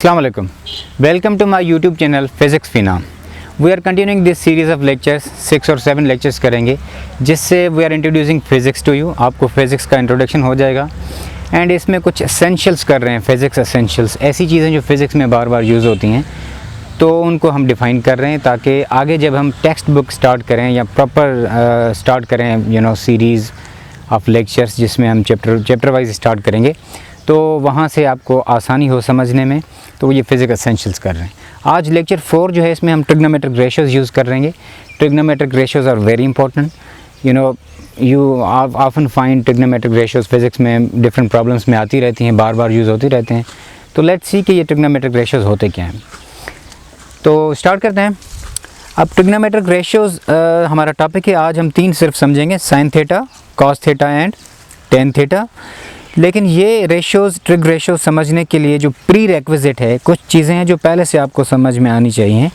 Assalamu alaikum. Welcome to my YouTube channel Physics Fina. We are continuing this series of lectures, 6 और 7 lectures करेंगे जिससे we are introducing physics to you. आपको physics का introduction हो जाएगा and इसमें कुछ essentials कर रहे हैं, physics essentials, ऐसी चीज़ें जो physics में बार बार यूज़ होती हैं तो उनको हम डिफ़ाइन कर रहे हैं ताकि आगे जब हम टेक्स्ट बुक स्टार्ट करें या प्रॉपर स्टार्ट करें सीरीज़ ऑफ लेक्चर्स जिसमें हम चैप्टर वाइज स्टार्ट करेंगे तो वहाँ से आपको आसानी हो समझने में, तो ये फिज़िक्स एसेंशियल्स कर रहे हैं। आज लेक्चर 4 जो है इसमें हम ट्रिग्नोमेट्रिक रेशियोज़ यूज़ कर रहेंगे। Trigonometric ratios are very important, you often find trigonometric ratios physics में डिफरेंट प्रॉब्लम्स में आती रहती हैं, बार बार यूज़ होती रहते हैं। तो लेट्स सी कि ये ट्रिग्नोमेट्रिक रेशियोज़ होते क्या हैं। तो स्टार्ट करते हैं। अब ट्रिग्नोमेट्रिक रेशियोज़ हमारा टॉपिक है। आज हम 3 सिर्फ समझेंगे, sign theta, cos theta and tan theta. लेकिन ये रेशियोज़, ट्रिग रेशियोज़ समझने के लिए जो प्री रेक्विजिट है, कुछ चीज़ें हैं जो पहले से आपको समझ में आनी चाहिए,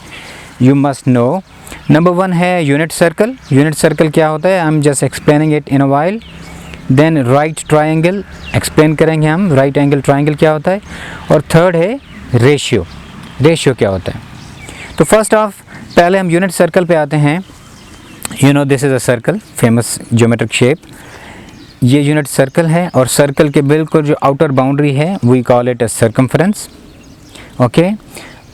यू मस्ट नो। नंबर 1 है यूनिट सर्कल। यूनिट सर्कल क्या होता है, I am just explaining it in a while. Then right triangle explain करेंगे हम, राइट एंगल ट्रायंगल क्या होता है। और थर्ड है रेशियो, रेशियो क्या होता है। तो फर्स्ट ऑफ पहले हम यूनिट सर्कल पे आते हैं। This is a circle, famous geometric shape. ये यूनिट सर्कल है और सर्कल के बिल्कुल जो आउटर बाउंड्री है we call it a circumference. Okay,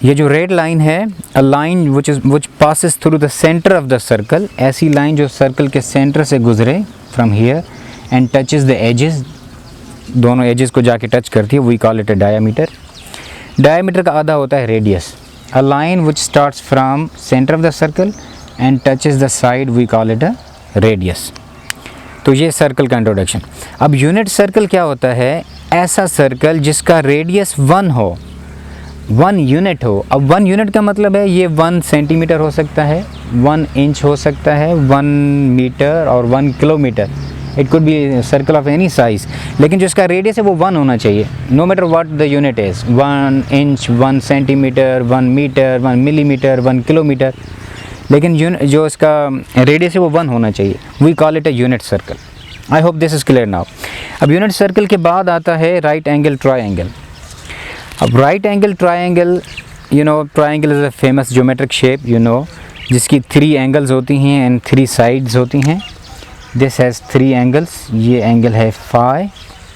ये जो रेड लाइन है, a line which passes through the centre of the circle, ऐसी लाइन जो सर्कल के सेंटर से गुजरे from here and touches the edges, दोनों एजेस को जाके टच करती है, we call it a diameter. Diameter का आधा होता है radius. A line which starts from centre of the circle and touches the side, we call it a radius. तो ये सर्कल का इंट्रोडक्शन। अब यूनिट सर्कल क्या होता है, ऐसा सर्कल जिसका रेडियस 1 हो, 1 यूनिट हो। अब 1 यूनिट का मतलब है ये 1 सेंटीमीटर हो सकता है, 1 इंच हो सकता है, 1 मीटर और 1 kilometre. It could be circle of any size, लेकिन जो इसका रेडियस है वो 1 होना चाहिए, no matter what the unit is. 1 inch, 1 centimetre, 1 metre, 1 millimetre, 1 kilometre, लेकिन जो इसका रेडियस है वो 1 होना चाहिए। We call it a unit circle. I hope this is clear now. अब यूनिट सर्कल के बाद आता है राइट एंगल ट्रायंगल। अब right angle triangle, triangle is a famous geometric shape, जिसकी 3 एंगल्स होती हैं एंड 3 साइड्स होती हैं। This has 3 angles. ये एंगल है फाई,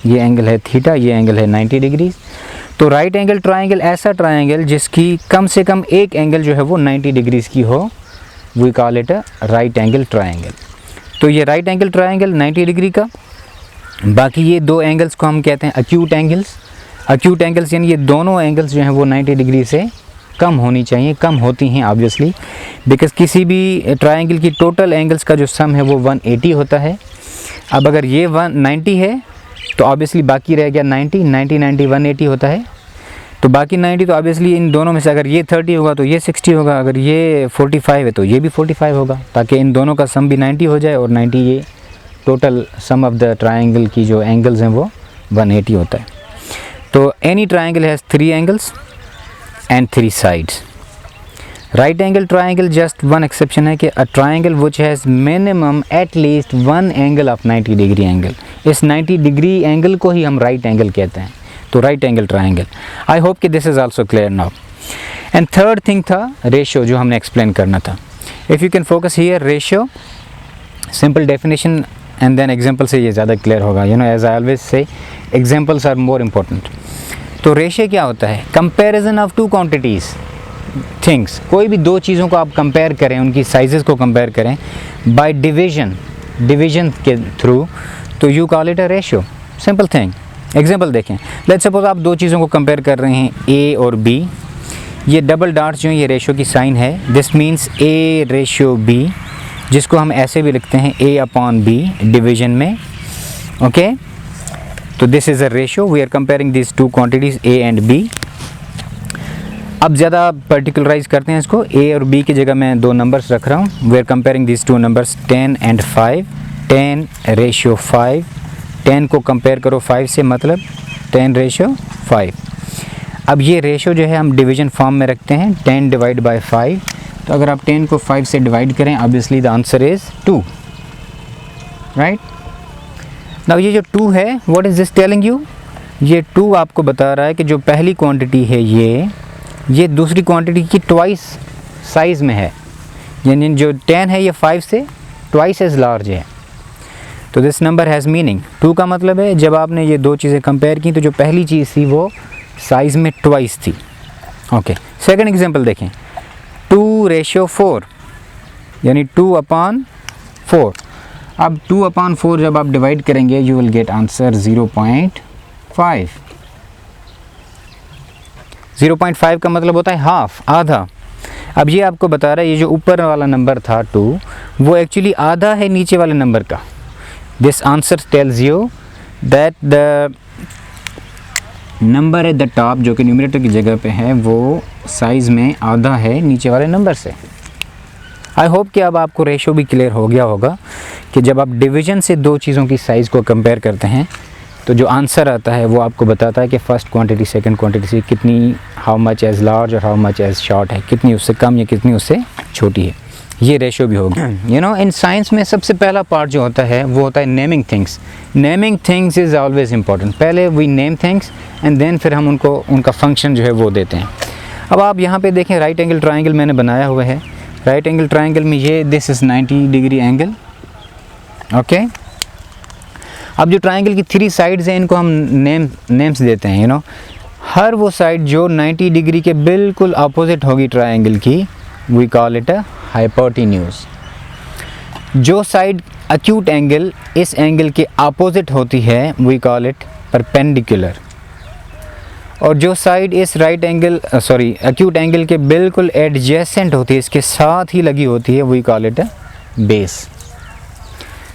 ये एंगल है थीटा, ये एंगल है 90 डिग्रीज। तो राइट एंगल ट्रायंगल ऐसा ट्रायंगल जिसकी कम से कम एक एंगल जो है वो 90 डिग्रीज़ की हो, we call it a right angle triangle. तो ये राइट एंगल ट्रायंगल 90 डिग्री का। बाकी ये 2 एंगल्स को हम कहते हैं अक्यूट एंगल्स। अक्यूट एंगल्स यानी ये दोनों एंगल्स जो हैं वो 90 डिग्री से कम होनी चाहिए, कम होती हैं ऑब्वियसली, बिकॉज किसी भी ट्रायंगल की टोटल एंगल्स का जो सम है वो 180 होता है। अब अगर ये 190 है तो ऑब्वियसली बाकी रह गया 90, 90 180 होता है। तो बाकी 90, तो ऑब्वियसली इन दोनों में से अगर ये 30 होगा तो ये 60 होगा, अगर ये 45 है तो ये भी 45 होगा, ताकि इन दोनों का सम भी 90 हो जाए और 90 ये total sum of the triangle की जो एंगल्स हैं वो 180 होता है। तो any triangle has 3 angles and 3 sides. Right angle triangle just 1 exception है कि a triangle which has minimum at least 1 angle of 90 degree angle. इस 90 डिग्री एंगल को ही हम राइट एंगल कहते हैं। तो right angle triangle. I hope कि this is also clear now. And third thing था रेशियो, जो हमने एक्सप्लेन करना था। If you can focus here, ratio, simple definition and then example से ये ज़्यादा क्लियर होगा। As I always say, examples are more important. तो रेशियो क्या होता है, कंपैरिजन ऑफ 2 क्वांटिटीज़ थिंग्स। कोई भी 2 चीज़ों को आप कंपेयर करें, उनकी साइजेस को कंपेयर करें बाय डिवीजन के थ्रू, तो you call it a ratio. Simple thing. Example देखें, लेट्स सपोज आप 2 चीज़ों को कंपेयर कर रहे हैं, ए और बी। ये डबल डॉट्स जो हैं ये रेशियो की साइन है। This means A ratio B, जिसको हम ऐसे भी लिखते हैं A/B डिवीजन में। ओके, तो this is a ratio. We are comparing this 2 quantities A and B। अब ज़्यादा पर्टिकुलराइज करते हैं इसको। A और B की जगह मैं 2 नंबर्स रख रहा हूँ। We are comparing this 2 numbers 10 and 5। 10 ratio 5, 10 को कंपेयर करो 5 से, मतलब 10 रेशियो 5। अब ये रेशियो जो है हम डिवीजन फॉर्म में रखते हैं, 10 डिवाइड बाय 5। तो अगर आप 10 को 5 से डिवाइड करें, obviously the answer is 2, right. Now ये जो 2 है, what is this telling you, ये 2 आपको बता रहा है कि जो पहली क्वांटिटी है ये दूसरी क्वांटिटी की ट्वाइस साइज़ में है, यानी जो 10 है ये 5 से ट्वाइस एज लार्ज है। तो दिस नंबर हैज़ मीनिंग। 2 का मतलब है जब आपने ये 2 चीज़ें कंपेयर की तो जो पहली चीज़ थी वो साइज़ में ट्वाइस थी। ओके, सेकंड एग्जांपल देखें, 2:4 यानी 2/4। अब 2/4 जब आप डिवाइड करेंगे यू विल गेट आंसर 0.5। 0.5 का मतलब होता है हाफ, आधा। अब ये आपको बता रहा है ये जो ऊपर वाला नंबर था 2 वो एक्चुअली आधा है नीचे वाले नंबर का। This answer tells you that the number at the top जो कि न्यूमरेटर की जगह पे है वो साइज़ में आधा है नीचे वाले नंबर से। आई होप कि अब आपको रेशो भी क्लियर हो गया होगा कि जब आप डिवीज़न से 2 चीज़ों की साइज़ को कंपेयर करते हैं तो जो आंसर आता है वो आपको बताता है कि फ़र्स्ट क्वांटिटी सेकंड क्वांटिटी से कितनी, हाउ मच एज़ लार्ज और हाउ मच एज़ शॉर्ट है, कितनी उससे कम या कितनी उससे छोटी है। ये रेशो भी होगा। यू नो, इन साइंस में सबसे पहला पार्ट जो होता है वो होता है naming things. Naming things is always important. पहले we name things and then फिर हम उनको उनका फंक्शन जो है वो देते हैं। अब आप यहाँ पे देखें राइट एंगल ट्राइंगल मैंने बनाया हुआ है। राइट एंगल ट्राइंगल में ये this is 90 degree angle. Okay, अब जो ट्राइंगल की 3 साइड्स हैं इनको हम नेम्स देते हैं। यू नो, हर वो साइड जो 90 डिग्री के बिल्कुल अपोजिट होगी ट्राइंगल की we call it a hypotenuse. जो साइड एक्यूट एंगल इस एंगल के अपोजिट होती है वी कॉल इट परपेंडिकुलर, और जो साइड इस राइट एंगल एक्यूट एंगल के बिल्कुल एडजेसेंट होती है, इसके साथ ही लगी होती है, we call it a base.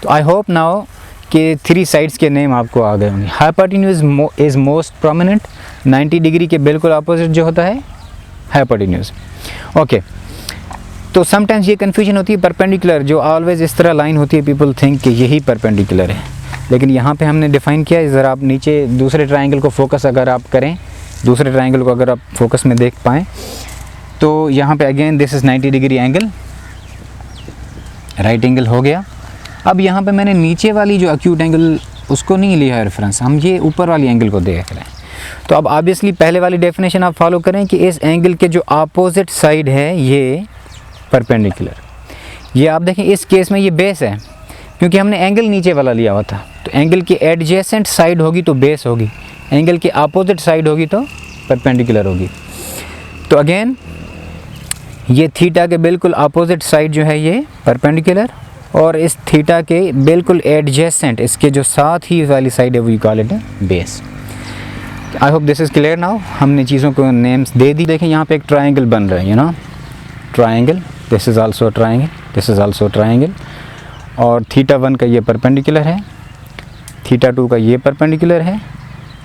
तो आई होप नाउ कि 3 साइड्स के नेम आपको आ गए होंगे। Hypotenuse is most prominent, 90 degree के बिल्कुल अपोजिट जो होता है हाइपोटेन्यूज। ओके, तो समटाइम्स ये कन्फ्यूजन होती है परपेंडिकुलर, जो ऑलवेज इस तरह लाइन होती है, पीपल थिंक कि यही परपेंडिकुलर है, लेकिन यहाँ पे हमने डिफ़ाइन किया है। ज़रा आप नीचे दूसरे ट्राइंगल को फोकस अगर आप करें, दूसरे ट्राइंगल को अगर आप फोकस में देख पाएँ तो यहाँ पे again this is 90 degree angle, right angle हो गया। अब यहाँ पे मैंने नीचे वाली जो एक्यूट एंगल उसको नहीं लिया है रेफरेंस, हम ये ऊपर वाली एंगल को देख रहे हैं। तो अब ऑब्वियसली पहले वाली डेफिनेशन आप फॉलो करें कि इस एंगल के जो अपोजिट साइड है ये परपेंडिकुलर। ये आप देखें इस केस में ये बेस है, क्योंकि हमने एंगल नीचे वाला लिया हुआ था। तो एंगल की एडजेसेंट साइड होगी तो बेस होगी, एंगल की अपोजिट साइड होगी तो परपेंडिकुलर होगी। तो अगेन ये थीटा के बिल्कुल अपोजिट साइड जो है ये परपेंडिकुलर, और इस थीटा के बिल्कुल एडजेसेंट इसके जो साथ ही वाली साइड है we call it base. I hope this is clear now. हमने चीज़ों को नेम्स दे दी। देखें यहाँ पे एक ट्राइंगल बन रहा है, you know, triangle, this is also triangle, this is also triangle, और थीटा 1 का ये परपेंडिकुलर है, थीटा 2 का ये परपेंडिकुलर है,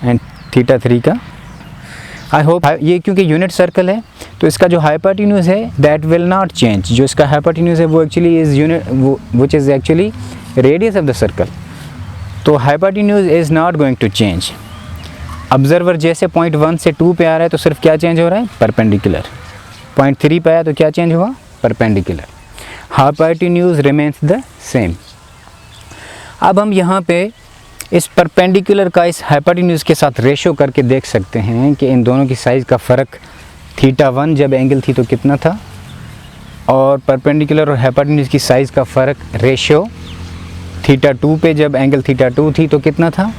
एंड थीटा 3 का। आई होप ये क्योंकि यूनिट सर्कल है तो इसका जो हाइपोटेन्यूज है दैट विल नॉट चेंज। जो इसका हाइपोटेन्यूज है वो actually is unit which is actually radius of the circle. तो hypotenuse is not going to change. Observer जैसे पॉइंट 1 से 2 पे आ रहा है तो सिर्फ क्या चेंज हो रहा है, परपेंडिकुलर। पॉइंट 3 पे आया तो क्या चेंज हुआ, perpendicular. Hypotenuse remains the same. अब हम यहाँ पे इस परपेंडिकुलर का इस हाइपोटेन्यूज के साथ रेशो करके देख सकते हैं कि इन दोनों की साइज़ का फ़र्क थीटा 1 जब एंगल थी तो कितना था, और परपेंडिकुलर और हाइपोटेन्यूज की साइज़ का फ़र्क रेशो थीटा 2 पे जब एंगल थीटा 2 थी तो कितना था।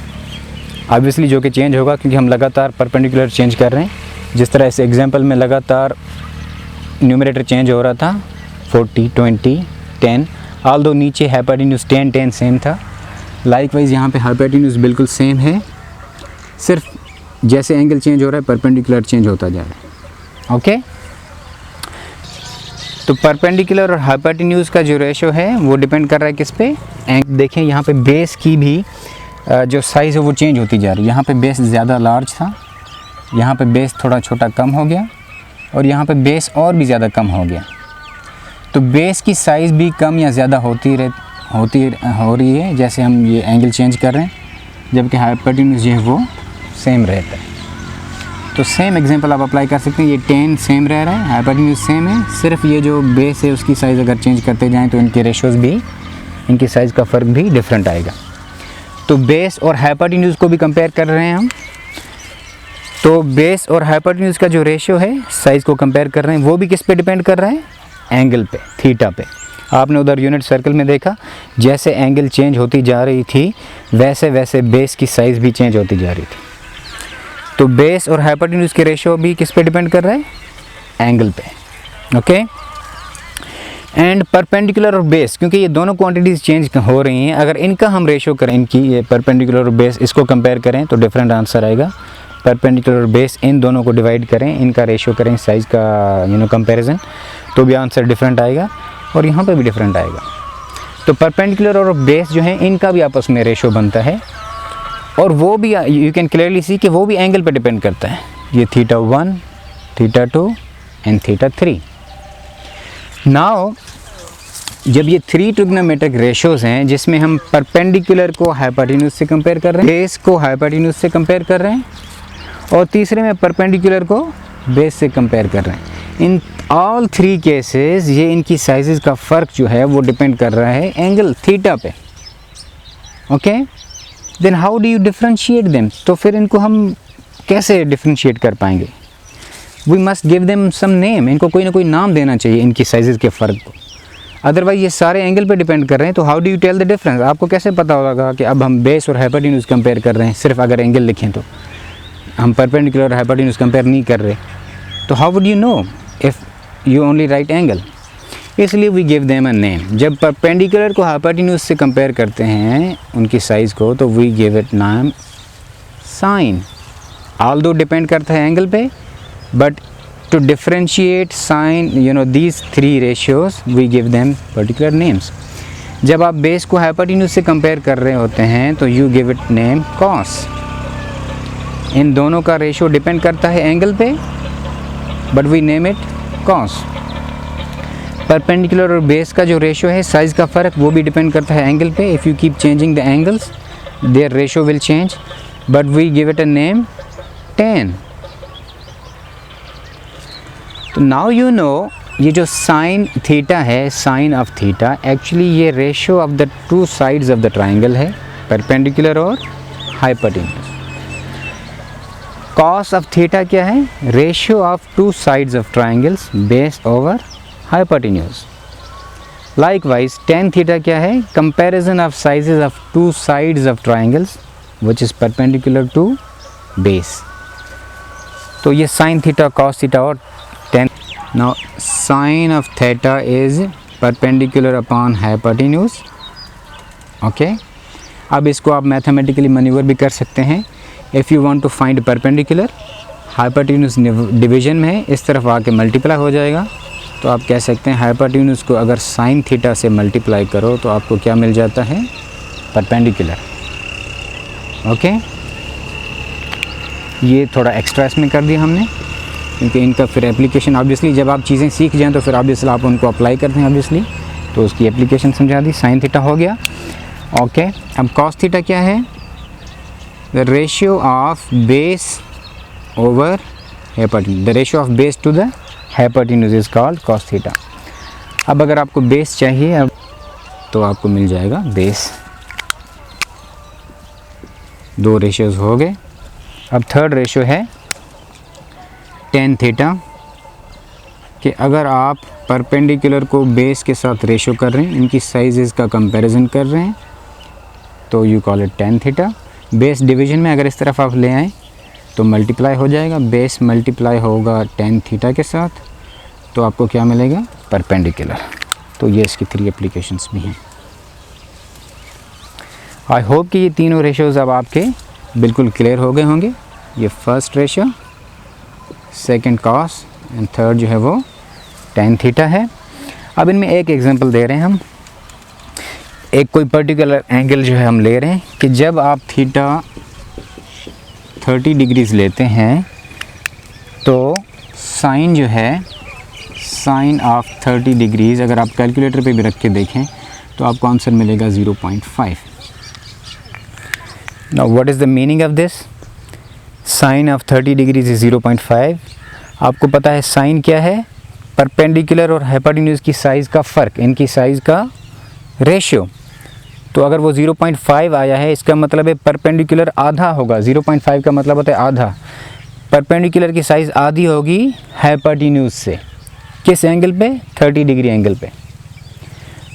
ऑब्वियसली जो कि चेंज होगा क्योंकि हम लगातार परपेंडिकुलर चेंज कर रहे हैं। जिस तरह इस एग्जांपल में लगातार न्यूमरेटर चेंज हो रहा था 40, 20, 10, ऑल्दो नीचे हाइपोटेन्यूज 10, 10 सेम था। लाइकवाइज यहाँ पे हाइपोटेन्यूज बिल्कुल सेम है, सिर्फ जैसे एंगल चेंज हो रहा है परपेंडिकुलर चेंज होता जा रहा है। ओके, तो परपेंडिकुलर और हाइपोटेन्यूज का जो रेशो है वो डिपेंड कर रहा है किस पे। देखें यहाँ पे बेस की भी जो साइज़ है वो चेंज होती जा रही है। यहाँ पे बेस ज़्यादा लार्ज था, यहाँ पे बेस थोड़ा छोटा कम हो गया, और यहाँ पे बेस और भी ज़्यादा कम हो गया। तो बेस की साइज़ भी कम या ज़्यादा हो रही है जैसे हम ये एंगल चेंज कर रहे हैं, जबकि हाइपोटेन्यूज जो है वो सेम रहता है। तो सेम एग्जांपल आप अप्लाई कर सकते हैं। ये 10 सेम रह रहा है, हाइपोटेन्यूज सेम है, सिर्फ ये जो बेस है उसकी साइज़ अगर चेंज करते जाएँ तो इनके रेशोज़ भी, इनकी साइज़ का फ़र्क भी डिफरेंट आएगा। तो बेस और हाइपोटेन्यूज को भी कंपेयर कर रहे हैं हम। तो बेस और हाइपोटेन्यूज का जो रेशियो है साइज़ को कंपेयर कर रहे हैं, वो भी किस पे डिपेंड कर रहा है, एंगल पे, थीटा पे। आपने उधर यूनिट सर्कल में देखा जैसे एंगल चेंज होती जा रही थी वैसे वैसे बेस की साइज़ भी चेंज होती जा रही थी। तो बेस और हाइपोटेन्यूज के रेशियो भी किस पे डिपेंड कर रहा है, एंगल पे। ओके, एंड परपेंडिकुलर और बेस, क्योंकि ये दोनों क्वांटिटीज़ चेंज हो रही हैं, अगर इनका हम रेशियो करें, इनकी ये परपेंडिकुलर और बेस, इसको कंपेयर करें तो डिफरेंट आंसर आएगा। परपेंडिकुलर और बेस इन दोनों को डिवाइड करें, इनका रेशियो करें साइज़ का कंपैरिजन, तो भी आंसर डिफरेंट आएगा और यहाँ पे भी डिफरेंट आएगा। तो परपेंडिकुलर और बेस जो है इनका भी आपस में रेशियो बनता है और वो भी यू कैन क्लियरली सी कि वो भी एंगल पे डिपेंड करता है। ये θ1, θ2 एंड θ3। नाउ जब ये 3 ट्रिग्नोमेट्रिक रेशियोज़ हैं जिसमें हम परपेंडिकुलर को हाइपोटेन्यूज से कंपेयर कर रहे हैं, बेस को हाइपोटेन्यूज से कंपेयर कर रहे हैं और तीसरे में परपेंडिकुलर को बेस से कंपेयर कर रहे हैं, इन ऑल 3 केसेस ये इनकी साइजेस का फ़र्क जो है वो डिपेंड कर रहा है एंगल थीटा पे। Okay, then how do you differentiate them, तो फिर इनको हम कैसे डिफ्रेंशिएट कर पाएंगे, we must give them some name, इनको कोई ना कोई नाम देना चाहिए इनकी साइजेस के फ़र्क को, अदरवाइज ये सारे एंगल पे डिपेंड कर रहे हैं। तो how do you tell the difference, आपको कैसे पता होगा कि अब हम बेस और हाइपोटेन्यूज कंपेयर कर रहे हैं, सिर्फ अगर एंगल लिखें तो हम परपेंडिकुलर और हाइपोटेन्यूज कंपेयर नहीं कर रहे, तो how would you know if you only right angle, इसलिए we give them a name. जब परपेंडिकुलर को हाइपोटेन्यूज से कंपेयर करते हैं उनकी साइज़ को, तो वी गिव इट नाम साइन, ऑल्दो डिपेंड करता है एंगल पे, but to differentiate sign these 3 ratios we give them particular names। जब आप बेस को हाइपोटेन्यूज से कंपेयर कर रहे होते हैं तो you give it name cos, इन दोनों का रेशियो डिपेंड करता है एंगल पे, but we name it cos। Perpendicular और बेस का जो रेशियो है साइज़ का फ़र्क वो भी डिपेंड करता है एंगल पे, if you keep changing the angles their ratio will change, but we give it a name tan। तो नाउ यू नो ये जो साइन थीटा है, साइन ऑफ थीटा, एक्चुअली ये ratio of the 2 sides of the triangle है, perpendicular और hypotenuse. Cos of theta क्या है, ratio of 2 sides of triangles, base over hypotenuse. Likewise tan theta क्या है, comparison of sizes of 2 sides of triangles which is perpendicular to base. तो ये sine theta, cos theta और tan। Now sine of theta is perpendicular upon hypotenuse। Okay, अब इसको आप mathematically manoeuvre भी कर सकते हैं। If you want to find perpendicular, hypotenuse division में इस तरफ आके मल्टीप्लाई हो जाएगा, तो आप कह सकते हैं हाइपोटेन्यूज को अगर साइन थीटा से मल्टीप्लाई करो तो आपको क्या मिल जाता है, परपेंडिकुलर। ओके, ये थोड़ा एक्स्ट्रा इसमें कर दिया हमने, क्योंकि इनका फिर एप्लीकेशन ऑब्वियसली जब आप चीज़ें सीख जाएं तो फिर ऑब्वियसली आप उनको अप्लाई करते हैं ऑब्वियसली, तो उसकी एप्लीकेशन समझा दी। साइन थीटा हो गया। ओके, अब कॉस थीटा क्या है, the ratio of base over hypotenuse, the ratio of base to the hypotenuse is called cos theta. अब अगर आपको बेस चाहिए अब तो आपको मिल जाएगा बेस, 2 रेशियोज हो गए। अब थर्ड रेशियो है टेन थीटा, कि अगर आप परपेंडिकुलर को बेस के साथ रेशियो कर रहे हैं, इनकी साइजेस का कंपैरिजन कर रहे हैं, तो you call it tan theta. Base division में अगर इस तरफ आप ले आएँ तो मल्टीप्लाई हो जाएगा, बेस मल्टीप्लाई होगा टेन थीटा के साथ, तो आपको क्या मिलेगा, परपेंडिकुलर। तो ये इसकी 3 एप्लीकेशंस भी हैं। आई होप कि ये तीनों रेशियोज़ अब आपके बिल्कुल क्लियर हो गए होंगे। ये first ratio, second cos and third जो है वो टेन थीटा है। अब इनमें एक एग्जांपल दे रहे हैं हम, एक कोई पर्टिकुलर एंगल जो है हम ले रहे हैं कि जब आप थीटा 30 डिग्रीज लेते हैं तो साइन जो है, साइन ऑफ 30 डिग्रीज अगर आप कैलकुलेटर पे भी रख के देखें तो आपको आंसर मिलेगा 0.5। Now what is the meaning of this, sine of 30 degrees is 0.5। आपको पता है साइन क्या है, परपेंडिकुलर और हाइपोटेन्यूज की साइज़ का फ़र्क, इनकी साइज़ का रेशियो। तो अगर वो 0.5 आया है इसका मतलब है परपेंडिकुलर आधा होगा, 0.5 का मतलब होता है आधा, परपेंडिकुलर की साइज़ आधी होगी हाइपोटेन्यूज से। किस एंगल पे? 30 डिग्री एंगल पे।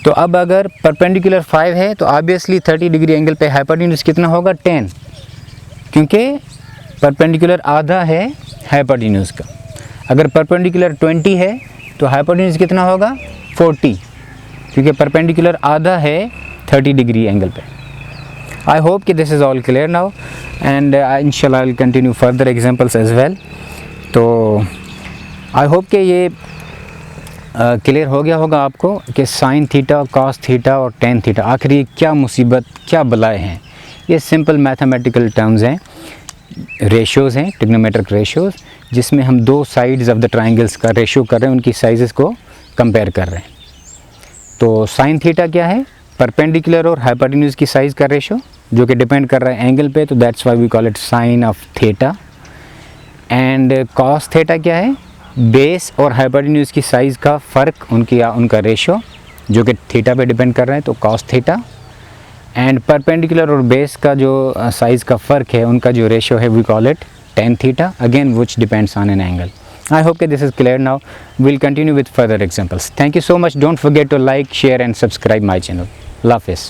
तो अब अगर परपेंडिकुलर 5 है तो ऑब्वियसली 30 डिग्री एंगल पे हाइपोटेन्यूज कितना होगा? 10, क्योंकि परपेंडिकुलर आधा है हाइपोटेन्यूज का। अगर परपेंडिकुलर 20 है तो हाइपोटेन्यूज कितना होगा? 40, क्योंकि परपेंडिकुलर आधा है 30 डिग्री एंगल पे। आई होप कि this is all clear now and इंशाल्लाह I will continue further examples as well. तो आई होप कि ये क्लियर हो गया होगा आपको कि साइन थीटा, कॉस थीटा और टेन थीटा आखिर ये क्या मुसीबत, क्या बलाएँ हैं। ये सिंपल मैथमेटिकल टर्म्स हैं, रेशियोज़ हैं, ट्रिग्नोमेट्रिक रेशियोज़, जिसमें हम दो साइड्स ऑफ द ट्राइंगल्स का रेशियो कर रहे हैं, उनकी साइज़ को कंपेयर कर रहे हैं। तो साइन थीटा क्या है? परपेंडिकुलर और हाइपोटेन्यूज की साइज़ का रेशियो, जो कि डिपेंड कर रहा है एंगल पे, तो that's why we call it sine of theta. And cos theta क्या है? बेस और हाइपोटेन्यूज की साइज़ का फ़र्क, उनका रेशियो जो कि थीटा पे डिपेंड कर रहे हैं, तो कॉस थीटा। एंड परपेंडिकुलर और बेस का जो साइज़ का फ़र्क है, उनका जो रेशियो है, we call it tan theta, again which depends on an angle. I hope that this is clear now. We'll continue with further examples. Thank you so much. Don't forget to like, share and subscribe my channel. Allah Hafiz.